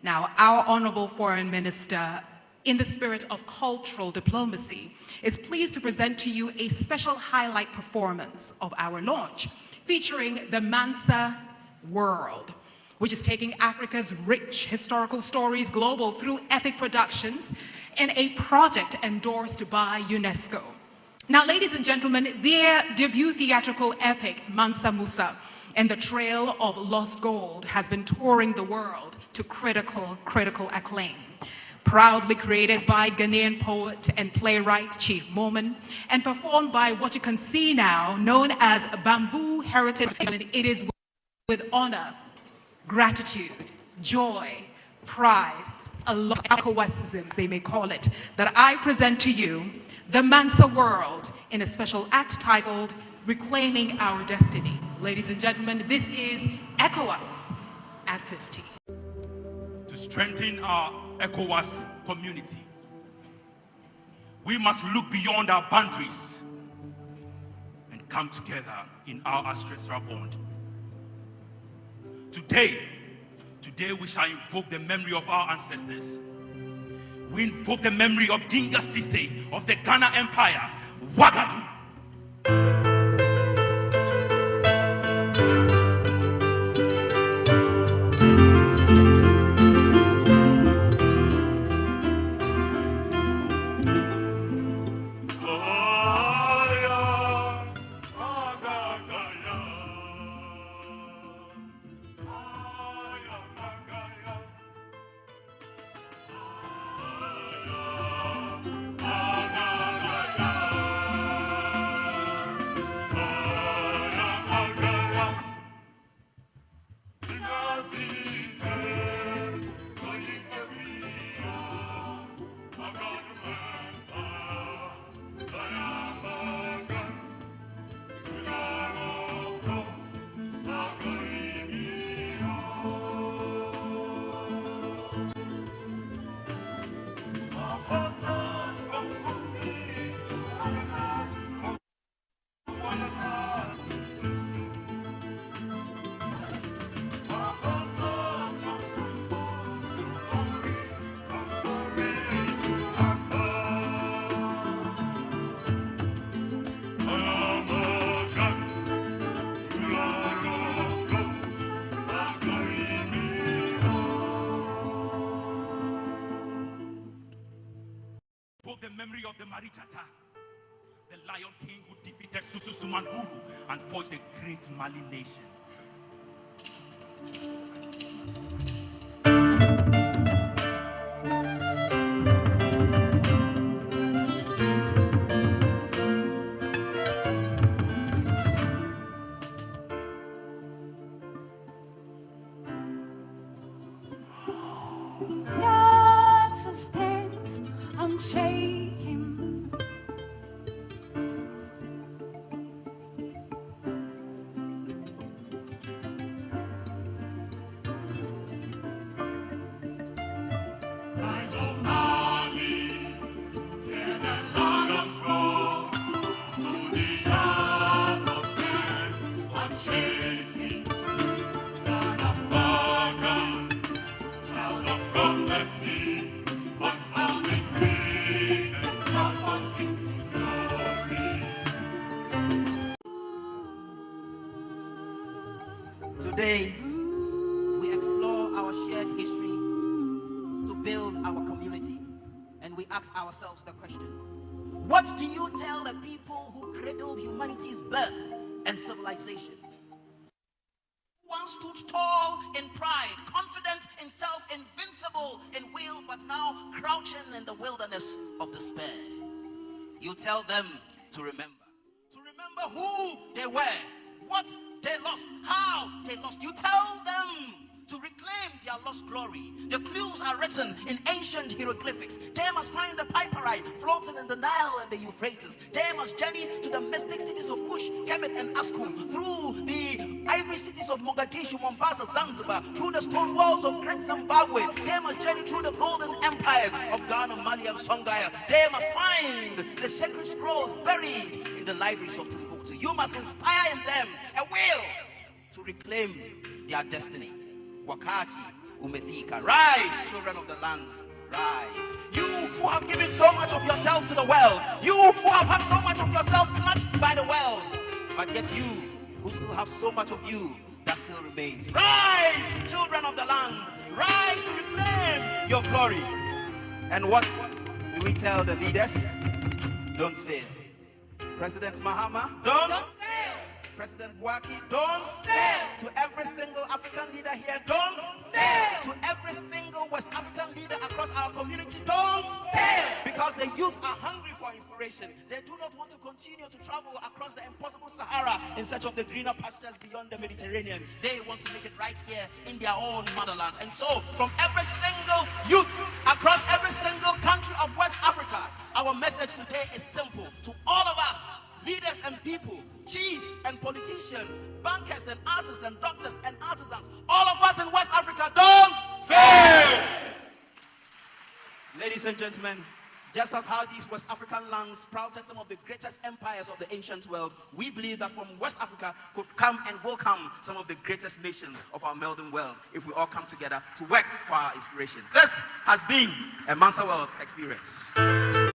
Now, our Honorable Foreign Minister, in the spirit of cultural diplomacy, is pleased to present to you a special highlight performance of our launch, featuring the MANSA World, which is taking Africa's rich historical stories global through epic productions in a project endorsed by UNESCO. Now, ladies and gentlemen, their debut theatrical epic, Mansa Musa, and the Trail of Lost Gold has been touring the world to critical acclaim. Proudly created by Ghanaian poet and playwright CHIEFF MOOMEN and performed by what you can see now, known as Bamboo Heritage. It is with honor, gratitude, joy, pride, a lot of ECOWAS, they may call it, that I present to you the MANSA World in a special act titled Reclaiming Our Destiny. Ladies and gentlemen, this is ECOWAS at 50. To strengthen our ECOWAS community, we must look beyond our boundaries and come together in our ancestral bond. Today we shall invoke the memory of our ancestors. We invoke the memory of Dinga Sise of the Ghana Empire, WAGADOU. The memory of the Maritata, the Lion King who defeated Sususumanguru and forged the great Mali nation. Shaking. Rise, O Mali, hear the lions roar. So the earth stands unshaking. Son of Morgan, child of prophecy, once found in me. Today, we explore our shared history to build our community, and we ask ourselves the question: what do you tell the people who cradled humanity's birth and civilization? Once stood tall in pride, confident in self, invincible in will, but now crouching in the wilderness of despair. You tell them to remember who they were, what they lost, how they lost. You tell them to reclaim their lost glory. The clues are written in ancient hieroglyphics. They must find the Piperite floating in the Nile and the Euphrates. They must journey to the mystic cities of Kush, Kemet, and Askum, through the ivory cities of Mogadishu, Mombasa, Zanzibar, through the stone walls of great Zimbabwe. They must journey through the golden empires of Ghana, Mali, and Senegal. They must find the sacred scrolls buried in the libraries of Timbuktu. You must inspire in them a will to reclaim their destiny. Wakati umefika. Rise, children of the land, rise. You who have given so much of yourselves to the world, you who have had so much of yourself snatched by the world, but yet you who still have so much of you that still remains. Rise, children of the land, rise to reclaim your glory. And what do we tell the leaders? Don't fail. President Mahama, don't fail. President Waki, don't fail. To every single African leader here, don't fail. To every single West African leader across our community, don't fail. Because the youth are hungry for inspiration. They do not want to continue to travel across the impossible Sahara in search of the greener pastures beyond the Mediterranean. They want to make it right here in their own motherlands. And so, from every single youth across every single country of West Africa, our message today is simple. To all of us, leaders and people, chiefs and politicians, bankers and artists and doctors and artisans, all of us in West Africa, don't fail! Ladies and gentlemen, just as how these West African lands sprouted some of the greatest empires of the ancient world, we believe that from West Africa could come and will come some of the greatest nations of our modern world if we all come together to work for our inspiration. This has been a MANSA World experience.